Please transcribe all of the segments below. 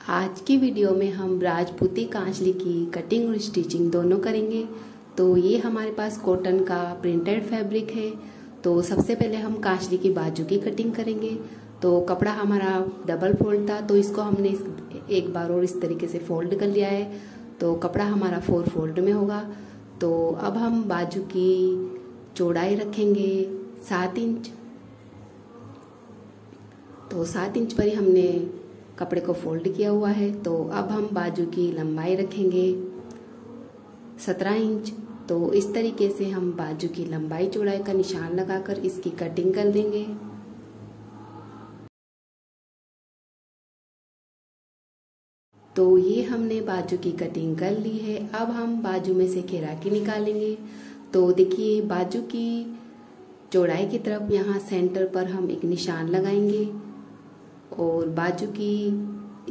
आज की वीडियो में हम राजपूती कांचली की कटिंग और स्टिचिंग दोनों करेंगे। तो ये हमारे पास कॉटन का प्रिंटेड फैब्रिक है। तो सबसे पहले हम कांचली की बाजू की कटिंग करेंगे। तो कपड़ा हमारा डबल फोल्ड था, तो इसको हमने एक बार और इस तरीके से फोल्ड कर लिया है। तो कपड़ा हमारा 4 फोल्ड में होगा। तो अब हम बाजू की चौड़ाई रखेंगे 7 इंच। तो 7 इंच पर ही हमने कपड़े को फोल्ड किया हुआ है। तो अब हम बाजू की लंबाई रखेंगे 17 इंच। तो इस तरीके से हम बाजू की लंबाई चौड़ाई का निशान लगाकर इसकी कटिंग कर देंगे। तो ये हमने बाजू की कटिंग कर ली है। अब हम बाजू में से घेराकी निकालेंगे। तो देखिए, बाजू की चौड़ाई की तरफ यहाँ सेंटर पर हम एक निशान लगाएंगे और बाजू की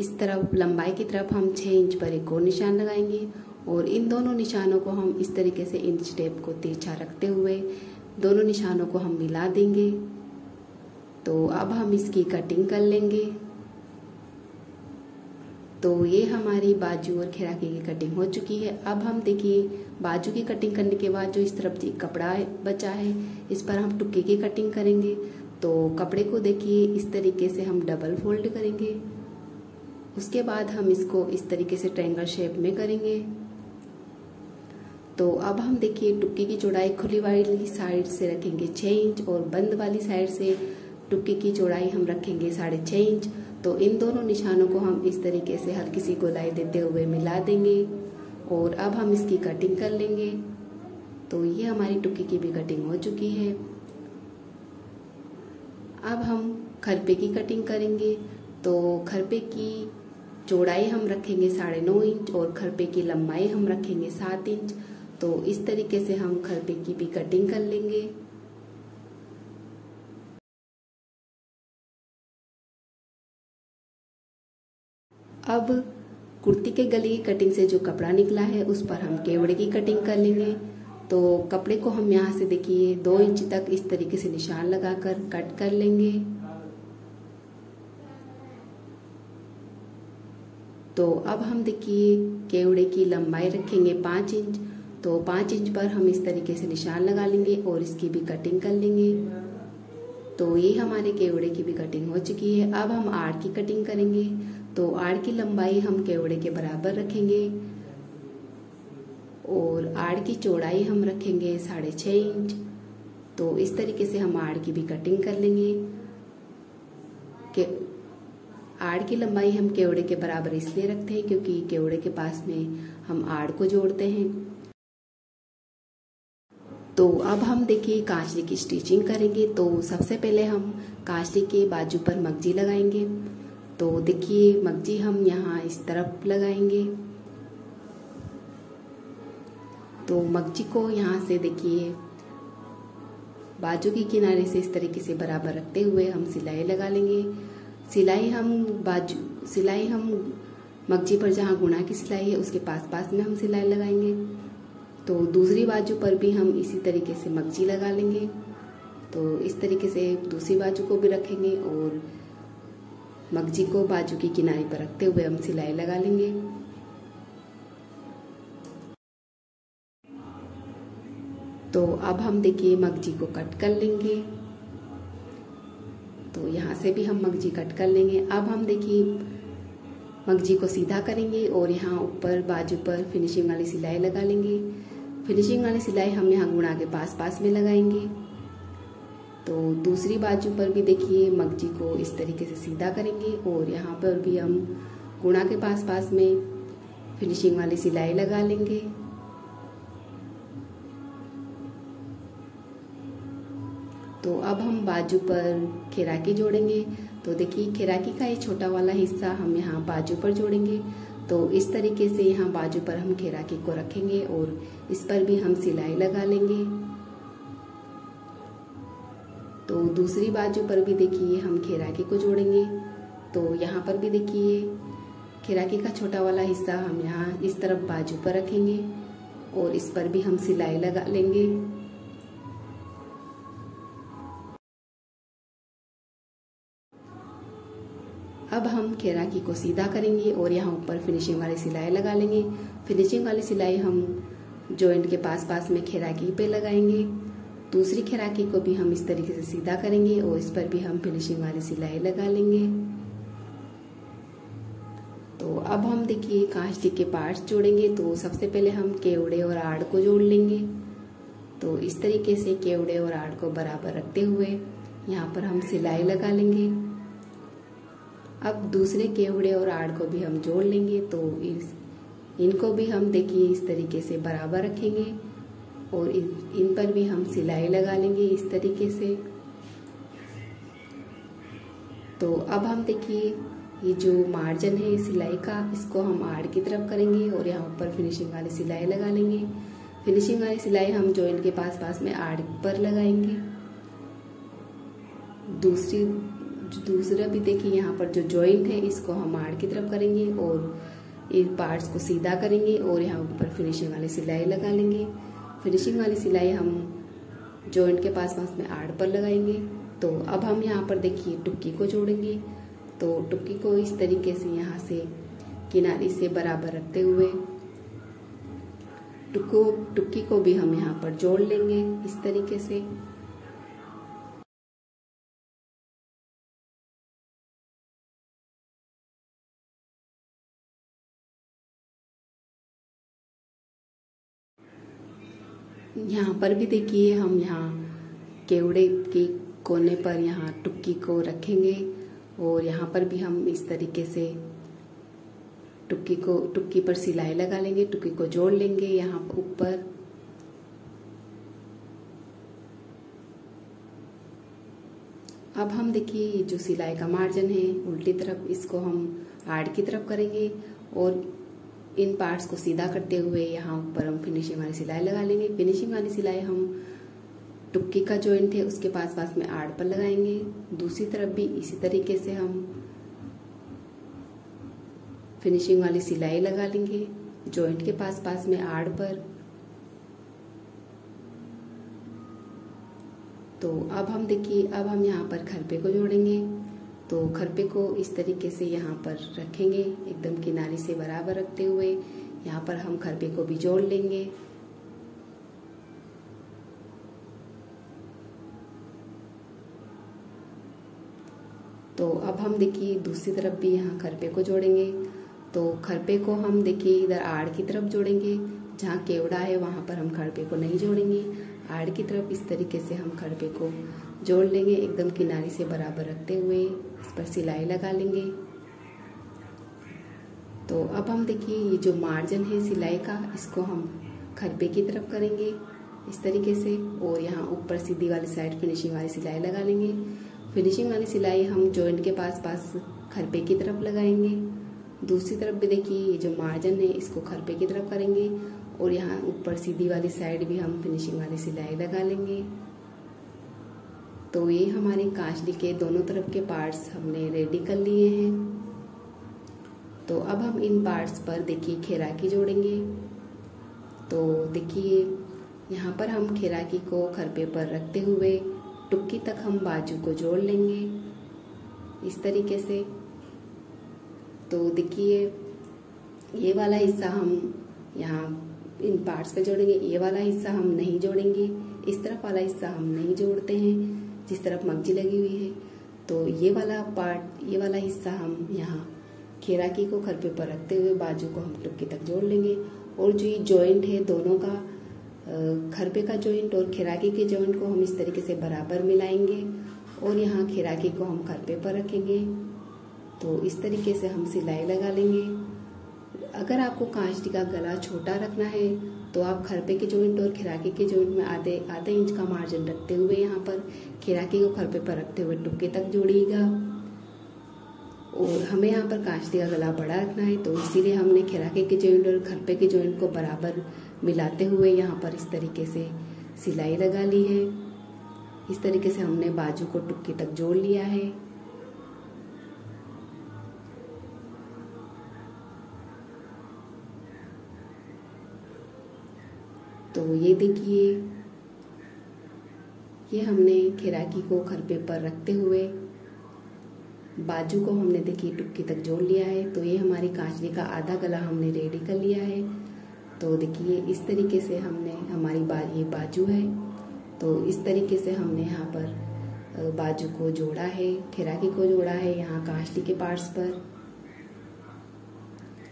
इस तरफ लंबाई की तरफ हम 6 इंच पर एक और निशान लगाएंगे। और इन दोनों निशानों को हम इस तरीके से इंच टेप को तिरछा रखते हुए दोनों निशानों को हम मिला देंगे। तो अब हम इसकी कटिंग कर लेंगे। तो ये हमारी बाजू और घेराकी की कटिंग हो चुकी है। अब हम देखिए, बाजू की कटिंग करने के बाद जो इस तरफ कपड़ा बचा है, इस पर हम टुक्के की कटिंग करेंगे। तो कपड़े को देखिए, इस तरीके से हम डबल फोल्ड करेंगे। उसके बाद हम इसको इस तरीके से ट्रायंगल शेप में करेंगे। तो अब हम देखिए, टुक्के की चौड़ाई खुली वाली साइड से रखेंगे 6 इंच और बंद वाली साइड से टुक्के की चौड़ाई हम रखेंगे 6.5 इंच। तो इन दोनों निशानों को हम इस तरीके से हल्की सी गोलाई देते हुए मिला देंगे और अब हम इसकी कटिंग कर लेंगे। तो ये हमारी टुक्के की भी कटिंग हो चुकी है। अब हम खरपे की कटिंग करेंगे। तो खरपे की चौड़ाई हम रखेंगे 9.5 इंच और खरपे की लंबाई हम रखेंगे 7 इंच। तो इस तरीके से हम खरपे की भी कटिंग कर लेंगे। अब कुर्ती के गले की कटिंग से जो कपड़ा निकला है, उस पर हम केवड़े की कटिंग कर लेंगे। तो कपड़े को हम यहाँ से देखिए 2 इंच तक इस तरीके से निशान लगाकर कट कर लेंगे। तो अब हम देखिए, केवड़े की लंबाई रखेंगे 5 इंच। तो 5 इंच पर हम इस तरीके से निशान लगा लेंगे और इसकी भी कटिंग कर लेंगे। तो ये हमारे केवड़े की भी कटिंग हो चुकी है। अब हम आड़ की कटिंग करेंगे। तो आड़ की लंबाई हम केवड़े के बराबर रखेंगे और आड़ की चौड़ाई हम रखेंगे 6.5 इंच। तो इस तरीके से हम आड़ की भी कटिंग कर लेंगे। आड़ की लंबाई हम केवड़े के बराबर इसलिए रखते हैं क्योंकि केवड़े के पास में हम आड़ को जोड़ते हैं। तो अब हम देखिए, कांचली की स्टिचिंग करेंगे। तो सबसे पहले हम कांचली के बाजू पर मगजी लगाएंगे। तो देखिए, मगजी हम यहाँ इस तरफ लगाएंगे। तो मगजी को यहाँ से देखिए, बाजू की किनारे से इस तरीके से बराबर रखते हुए हम सिलाई लगा लेंगे। सिलाई हम मगजी पर जहाँ गुणा की सिलाई है उसके पास में हम सिलाई लगाएंगे। तो दूसरी बाजू पर भी हम इसी तरीके से मगजी लगा लेंगे। तो इस तरीके से दूसरी बाजू को भी रखेंगे और मगजी को बाजू की किनारे पर रखते हुए हम सिलाई लगा लेंगे। तो अब हम देखिए, मगजी को कट कर लेंगे। तो यहाँ से भी हम मगजी कट कर लेंगे। अब हम देखिए, मगजी को सीधा करेंगे और यहाँ ऊपर बाजू पर फिनिशिंग वाली सिलाई लगा लेंगे। फिनिशिंग वाली सिलाई हम यहाँ गुणा के पास में लगाएंगे। तो दूसरी बाजू पर भी देखिए, मगजी को इस तरीके से सीधा करेंगे और यहाँ पर भी हम गुणा के पास में फिनिशिंग वाली सिलाई लगा लेंगे। तो अब हम बाजू पर घेराकी जोड़ेंगे। तो देखिए, घेराकी का ये छोटा वाला हिस्सा हम यहाँ बाजू पर जोड़ेंगे। तो इस तरीके से यहाँ बाजू पर हम घेराकी को रखेंगे और इस पर भी हम सिलाई लगा लेंगे। तो दूसरी बाजू पर भी देखिए, हम घेराकी को जोड़ेंगे। तो यहाँ पर भी देखिए, घेराकी का छोटा वाला हिस्सा हम यहाँ इस तरफ बाजू पर रखेंगे और इस पर भी हम सिलाई लगा लेंगे। अब हम खैराकी को सीधा करेंगे और यहाँ ऊपर फिनिशिंग वाली सिलाई लगा लेंगे। फिनिशिंग वाली सिलाई हम जॉइंट के पास पास में खैराकी पे लगाएंगे। दूसरी खैराकी को भी हम इस तरीके से सीधा करेंगे और इस पर भी हम फिनिशिंग वाली सिलाई लगा लेंगे। तो अब हम देखिए कांचली के पार्ट्स जोड़ेंगे। तो सबसे पहले हम केवड़े और आड़ को जोड़ लेंगे। तो इस तरीके से केवड़े और आड़ को बराबर रखते हुए यहाँ पर हम सिलाई लगा लेंगे। अब दूसरे केवड़े और आड़ को भी हम जोड़ लेंगे। तो इनको भी हम देखिए इस तरीके से बराबर रखेंगे और इन पर भी हम सिलाई लगा लेंगे इस तरीके से। तो अब हम देखिए ये जो मार्जिन है सिलाई का, इसको हम आड़ की तरफ करेंगे और यहाँ ऊपर फिनिशिंग वाली सिलाई लगा लेंगे। फिनिशिंग वाली सिलाई हम जॉइंट के पास पास में आड़ पर लगाएंगे। दूसरा भी देखिए यहाँ पर जो जॉइंट है इसको हम आड़ की तरफ करेंगे और इन पार्ट्स को सीधा करेंगे और यहाँ ऊपर फिनिशिंग वाली सिलाई लगा लेंगे। फिनिशिंग वाली सिलाई हम जॉइंट के पास पास में आड़ पर लगाएंगे। तो अब हम यहाँ पर देखिए टुक्की को जोड़ेंगे। तो टुक्की को इस तरीके से यहाँ से किनारे से बराबर रखते हुए टुक्की को भी हम यहाँ पर जोड़ लेंगे इस तरीके से। यहाँ पर भी देखिए हम यहाँ केवड़े के कोने पर यहाँ टुक्की को रखेंगे और यहाँ पर भी हम इस तरीके से टुक्की पर सिलाई लगा लेंगे, टुक्की को जोड़ लेंगे यहाँ ऊपर। अब हम देखिए जो सिलाई का मार्जिन है उल्टी तरफ, इसको हम आड़ की तरफ करेंगे और इन पार्ट्स को सीधा करते हुए यहाँ ऊपर हम फिनिशिंग वाली सिलाई लगा लेंगे। फिनिशिंग वाली सिलाई हम टुक्की का जॉइंट है उसके पास पास में आड़ पर लगाएंगे। दूसरी तरफ भी इसी तरीके से हम फिनिशिंग वाली सिलाई लगा लेंगे जॉइंट के पास पास में आड़ पर। तो अब हम देखिए अब हम यहाँ पर खरपे को जोड़ेंगे। तो खरपे को इस तरीके से यहाँ पर रखेंगे, एकदम किनारे से बराबर रखते हुए यहाँ पर हम खरपे को भी जोड़ लेंगे। तो अब हम देखिए दूसरी तरफ भी यहाँ खरपे को जोड़ेंगे। तो खरपे को हम देखिए इधर आड़ की तरफ जोड़ेंगे, जहाँ केवड़ा है वहाँ पर हम खरपे को नहीं जोड़ेंगे। आड़ की तरफ इस तरीके से हम खरपे को जोड़ लेंगे, एकदम किनारे से बराबर रखते हुए इस पर सिलाई लगा लेंगे। तो अब हम देखिए ये जो मार्जिन है सिलाई का, इसको हम खरपे की तरफ करेंगे इस तरीके से और यहाँ ऊपर सीधी वाली साइड फिनिशिंग वाली सिलाई लगा लेंगे। फिनिशिंग वाली सिलाई हम जॉइंट के पास पास खरपे की तरफ लगाएंगे। दूसरी तरफ भी देखिए ये जो मार्जिन है इसको खरपे की तरफ करेंगे और यहाँ ऊपर सीधी वाली साइड भी हम फिनिशिंग वाली सिलाई लगा लेंगे। तो ये हमारे कांचली के दोनों तरफ के पार्ट्स हमने रेडी कर लिए हैं। तो अब हम इन पार्ट्स पर देखिए खैराकी जोड़ेंगे। तो देखिए यहाँ पर हम खैराकी को खरपे पर रखते हुए टुक्की तक हम बाजू को जोड़ लेंगे इस तरीके से। तो देखिए ये वाला हिस्सा हम यहाँ इन पार्ट्स पे जोड़ेंगे, ये वाला हिस्सा हम नहीं जोड़ेंगे। इस तरफ वाला हिस्सा हम नहीं जोड़ते हैं जिस तरफ मगजी लगी हुई है। तो ये वाला हिस्सा हम यहाँ खैराकी को खरपे पर रखते हुए बाजू को हम टुक्की तक जोड़ लेंगे। और जो ये जॉइंट है दोनों का, खरपे का जॉइंट और खैराकी के जॉइंट को हम इस तरीके से बराबर मिलाएंगे और यहाँ खैराकी को हम खरपे पर रखेंगे। तो इस तरीके से हम सिलाई लगा लेंगे। अगर आपको कांचली का गला छोटा रखना है तो आप खरपे के जॉइंट और खैराकी के जॉइंट में आधे इंच का मार्जिन रखते हुए यहाँ पर खैराकी को खरपे पर रखते हुए टुक्के तक जोड़िएगा। और हमें यहाँ पर कांचली का गला बड़ा रखना है तो इसीलिए हमने खैराकी के जॉइंट और खरपे के जॉइंट को बराबर मिलाते हुए यहाँ पर इस तरीके से सिलाई लगा ली है। इस तरीके से हमने बाजू को टुक्की तक जोड़ लिया है। तो ये देखिए ये हमने खैराकी को खरपे पर रखते हुए बाजू को हमने देखिए टुक्की तक जोड़ लिया है। तो ये हमारी कांचली का आधा गला हमने रेडी कर लिया है। तो देखिए इस तरीके से हमने हमारी ये बाजू है। तो इस तरीके से हमने यहाँ पर बाजू को जोड़ा है, खिराकी को जोड़ा है यहाँ कांचली के पार्ट्स पर।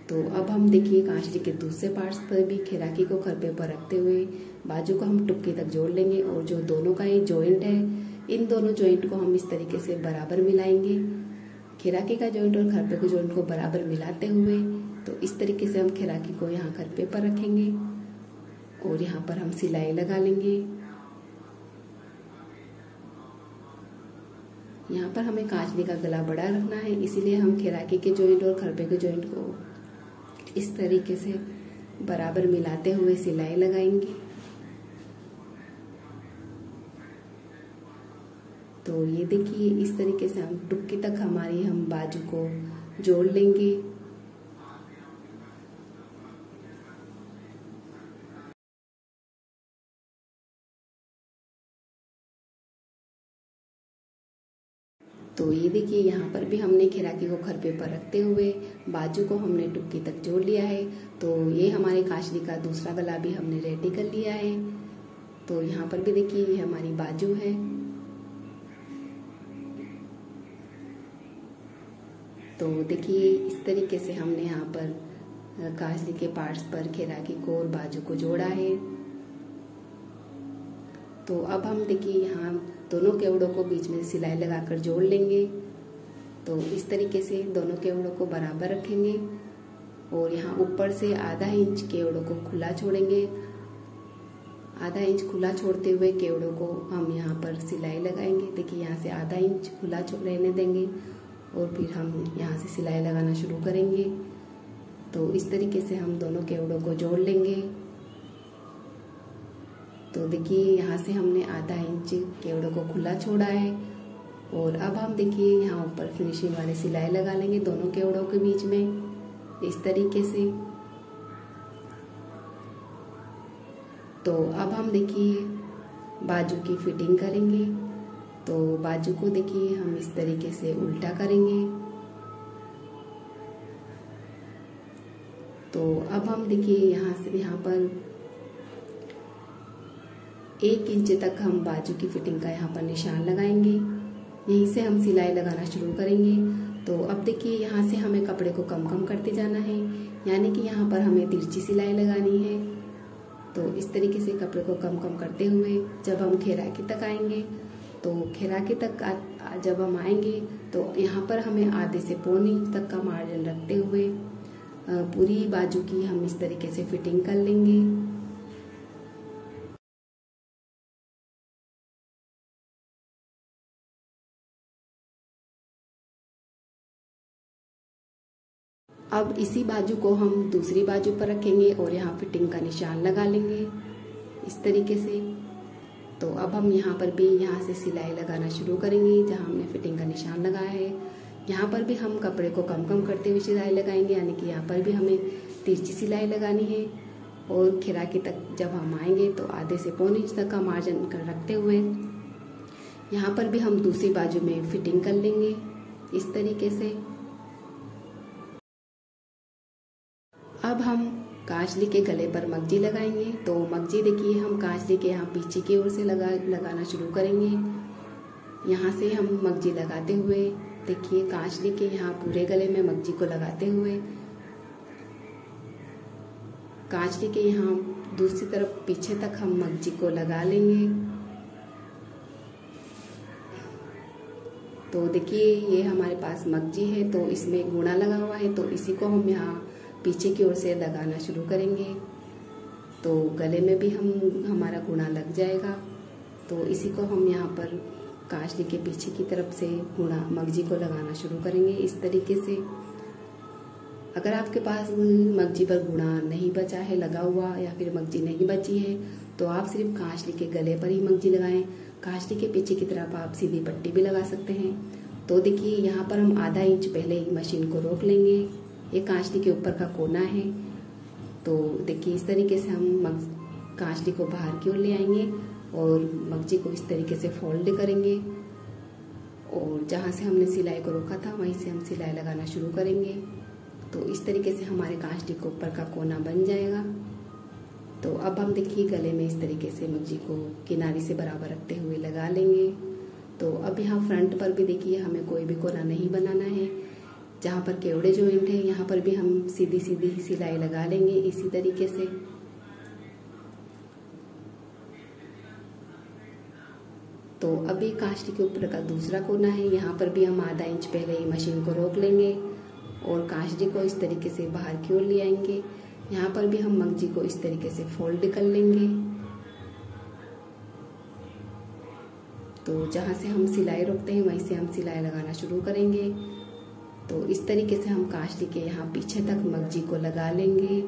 तो अब हम देखिए कांचली के दूसरे पार्ट्स पर भी खिराकी को खरपे पर रखते हुए बाजू को हम टुक्की तक जोड़ लेंगे। और जो दोनों का ये जॉइंट है, इन दोनों जॉइंट को हम इस तरीके से बराबर मिलाएंगे। खिराकी का जॉइंट और खरपे के जॉइंट को बराबर मिलाते हुए तो इस तरीके से हम खिराकी को यहाँ खरपे पर रखेंगे और यहाँ पर हम सिलाई लगा लेंगे। यहाँ पर हमें कांचली का गला बड़ा रखना है, इसीलिए हम खिराकी के जॉइंट और खरपे के जॉइंट को इस तरीके से बराबर मिलाते हुए सिलाई लगाएंगे। तो ये देखिए इस तरीके से हम टुक्की तक हमारी हम बाजू को जोड़ लेंगे। तो ये देखिए यहाँ पर भी हमने खिराकी को खरपे पर रखते हुए बाजू को हमने टुक्की तक जोड़ लिया है। तो ये हमारे कांचली का दूसरा गला भी हमने रेडी कर लिया है। तो यहाँ पर भी देखिए ये हमारी बाजू है। तो देखिए इस तरीके से हमने यहाँ पर कांचली के पार्ट्स पर खिराकी को और बाजू को जोड़ा है। तो अब हम देखिए यहाँ दोनों केवड़ों को बीच में सिलाई लगाकर जोड़ लेंगे। तो इस तरीके से दोनों केवड़ों को बराबर रखेंगे और यहाँ ऊपर से आधा इंच केवड़ों को खुला छोड़ेंगे। आधा इंच खुला छोड़ते हुए केवड़ों को हम यहाँ पर सिलाई लगाएंगे। देखिए यहाँ से आधा इंच खुला रहने देंगे और फिर हम यहाँ से सिलाई लगाना शुरू करेंगे। तो इस तरीके से हम दोनों केवड़ों को जोड़ लेंगे। तो देखिए यहाँ से हमने आधा इंच केवड़ों को खुला छोड़ा है और अब हम देखिए यहाँ ऊपर फिनिशिंग वाली सिलाई लगा लेंगे दोनों केवड़ों के बीच में इस तरीके से। तो अब हम देखिए बाजू की फिटिंग करेंगे। तो बाजू को देखिए हम इस तरीके से उल्टा करेंगे। तो अब हम देखिए यहाँ पर 1 इंच तक हम बाजू की फिटिंग का यहाँ पर निशान लगाएंगे। यहीं से हम सिलाई लगाना शुरू करेंगे। तो अब देखिए यहाँ से हमें कपड़े को कम करते जाना है, यानी कि यहाँ पर हमें तिरछी सिलाई लगानी है। तो इस तरीके से कपड़े को कम करते हुए जब हम खिराकी तक आएंगे, तो खिराकी तक जब हम आएंगे तो यहाँ पर हमें आधे से पौने इंच तक का मार्जिन रखते हुए पूरी बाजू की हम इस तरीके से फिटिंग कर लेंगे। अब इसी बाजू को हम दूसरी बाजू पर रखेंगे और यहाँ फिटिंग का निशान लगा लेंगे इस तरीके से। तो अब हम यहाँ पर भी यहाँ से सिलाई लगाना शुरू करेंगे जहाँ हमने फिटिंग का निशान लगाया है। यहाँ पर भी हम कपड़े को कम करते हुए सिलाई लगाएंगे, यानी कि यहाँ पर भी हमें तिरछी सिलाई लगानी है। और खिराकी तक जब हम आएंगे तो आधे से पौने इंच तक का मार्जिन रखते हुए यहाँ पर भी हम दूसरी बाजू में फिटिंग कर लेंगे इस तरीके से। अब हम कांचली के गले पर मगजी लगाएंगे। तो मगजी देखिए हम कांचली के यहाँ पीछे की ओर से लगाना शुरू करेंगे। यहाँ से हम मगजी लगाते हुए देखिए कांचली के यहाँ पूरे गले में मगजी को लगाते हुए कांचली के यहाँ दूसरी तरफ पीछे तक हम मगजी को लगा लेंगे। तो देखिए ये हमारे पास मगजी है, तो इसमें गुणा लगा हुआ है, तो इसी को हम यहाँ पीछे की ओर से लगाना शुरू करेंगे। तो गले में भी हमारा गुणा लग जाएगा। तो इसी को हम यहाँ पर कांचली के पीछे की तरफ से गुणा मगजी को लगाना शुरू करेंगे इस तरीके से। अगर आपके पास मगजी पर गुणा नहीं बचा है लगा हुआ, या फिर मगजी नहीं बची है, तो आप सिर्फ कांचली के गले पर ही मगजी लगाएं। कांचली के पीछे की तरफ आप सीधी पट्टी भी लगा सकते हैं। तो देखिए यहाँ पर हम आधा इंच पहले ही मशीन को रोक लेंगे। ये कांचली के ऊपर का कोना है। तो देखिए इस तरीके से हम कांचली को बाहर की ओर ले आएंगे और मगजी को इस तरीके से फोल्ड करेंगे और जहाँ से हमने सिलाई को रोका था वहीं से हम सिलाई लगाना शुरू करेंगे। तो इस तरीके से हमारे कांचली के ऊपर का कोना बन जाएगा। तो अब हम देखिए गले में इस तरीके से मगजी को किनारे से बराबर रखते हुए लगा लेंगे। तो अब यहाँ फ्रंट पर भी देखिए हमें कोई भी कोना नहीं बनाना है। जहाँ पर केवड़े जॉइंट है यहाँ पर भी हम सीधी सीधी सिलाई लगा लेंगे इसी तरीके से। तो अभी कांचली के ऊपर का दूसरा कोना है, यहाँ पर भी हम आधा इंच पहले ही मशीन को रोक लेंगे और कांचली को इस तरीके से बाहर की ओर ले आएंगे। यहाँ पर भी हम मगजी को इस तरीके से फोल्ड कर लेंगे। तो जहाँ से हम सिलाई रोकते हैं वहीं से हम सिलाई लगाना शुरू करेंगे। तो इस तरीके से हम कांचली के यहाँ पीछे तक मगजी को लगा लेंगे।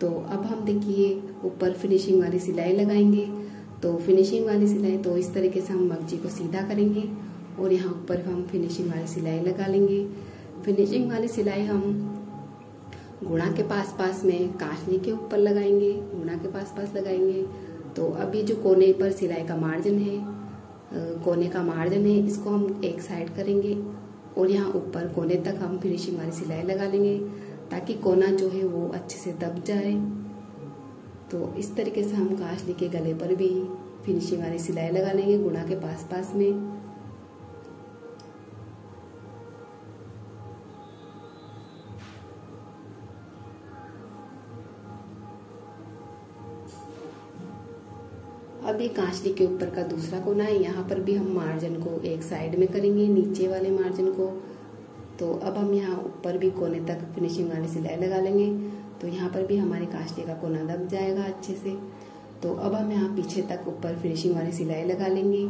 तो अब हम देखिए ऊपर फिनिशिंग वाली सिलाई लगाएंगे। तो फिनिशिंग वाली सिलाई तो इस तरीके से हम मगजी को सीधा करेंगे और यहाँ ऊपर हम फिनिशिंग वाली सिलाई लगा लेंगे। फिनिशिंग वाली सिलाई हम गुणा के पास में कांचली के ऊपर लगाएंगे, गुणा के पास लगाएंगे। तो अभी जो कोने पर सिलाई का मार्जिन है, कोने का मार्जिन है, इसको हम एक साइड करेंगे और यहाँ ऊपर कोने तक हम फिनिशिंग वाली सिलाई लगा लेंगे ताकि कोना जो है वो अच्छे से दब जाए। तो इस तरीके से हम कांचली के गले पर भी फिनिशिंग वाली सिलाई लगा लेंगे गुणा के पास में। अब ये कांचली के ऊपर का दूसरा कोना है, यहाँ पर भी हम मार्जिन को एक साइड में करेंगे, नीचे वाले मार्जिन को। तो अब हम यहाँ ऊपर भी कोने तक फिनिशिंग वाली सिलाई लगा लेंगे। तो यहाँ पर भी हमारे कांचली का कोना दब जाएगा अच्छे से। तो अब हम यहाँ पीछे तक ऊपर फिनिशिंग वाली सिलाई लगा लेंगे।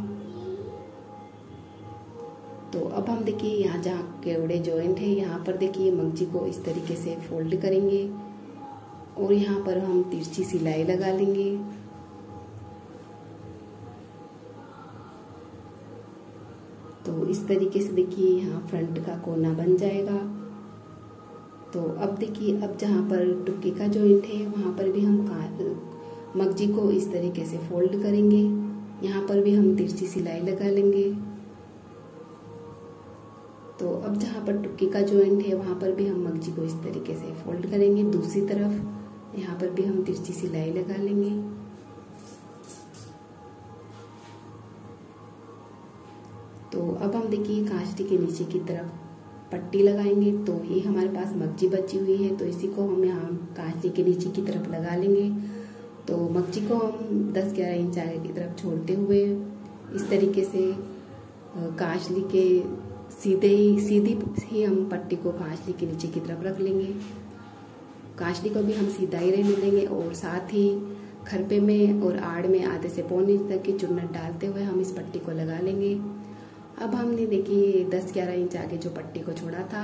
तो अब हम देखिए यहाँ जहाँ केवड़े जॉइंट है यहाँ पर देखिए मगजी को इस तरीके से फोल्ड करेंगे और यहाँ पर हम तिरछी सिलाई लगा लेंगे। तो इस तरीके से देखिए यहाँ फ्रंट का कोना बन जाएगा। तो अब देखिए अब जहाँ पर टुक्के का जॉइंट है वहाँ पर भी हम मगजी को इस तरीके से फोल्ड करेंगे। यहाँ पर भी हम तिरछी सिलाई लगा लेंगे। तो अब जहाँ पर टुक्के का जॉइंट है वहाँ पर भी हम मगजी को इस तरीके से फोल्ड करेंगे। दूसरी तरफ यहाँ पर भी हम तिरछी सिलाई लगा लेंगे। तो अब हम देखिए कांचली के नीचे की तरफ पट्टी लगाएंगे। तो ये हमारे पास मगजी बची हुई है, तो इसी को हम यहाँ कांचली के नीचे की तरफ लगा लेंगे। तो मगजी को हम 10-11 इंच आगे की तरफ छोड़ते हुए इस तरीके से कांचली के सीधी ही हम पट्टी को कांचली के नीचे की तरफ रख लेंगे। कांचली को भी हम सीधा ही रहने देंगे और साथ ही खरपे में और आड़ में आधे से पौने इंच तक की चुन्नट डालते हुए हम इस पट्टी को लगा लेंगे। अब हमने देखिए 10-11 इंच आगे जो पट्टी को छोड़ा था,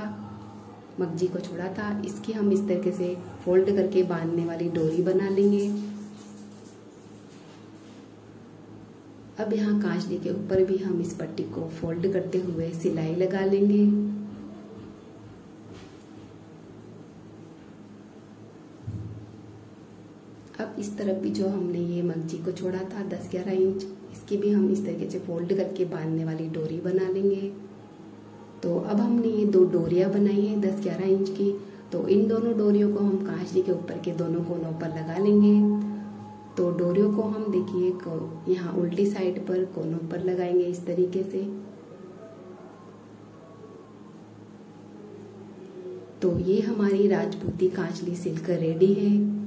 मगजी को छोड़ा था, इसकी हम इस तरीके से फोल्ड करके बांधने वाली डोरी बना लेंगे। अब यहाँ कांचली के ऊपर भी हम इस पट्टी को फोल्ड करते हुए सिलाई लगा लेंगे। अब इस तरफ भी जो हमने ये मगजी को छोड़ा था 10-11 इंच, इसकी भी हम इस तरीके से फोल्ड करके बांधने वाली डोरी बना लेंगे। तो अब हमने ये 2 डोरियां बनाई हैं 10-11 इंच की। तो इन दोनों डोरियों को हम कांचली के ऊपर के दोनों कोनों पर लगा लेंगे। तो डोरियों को हम देखिए यहाँ उल्टी साइड पर कोनों पर लगाएंगे इस तरीके से। तो ये हमारी राजपूती कांचली सिल्क रेडी है।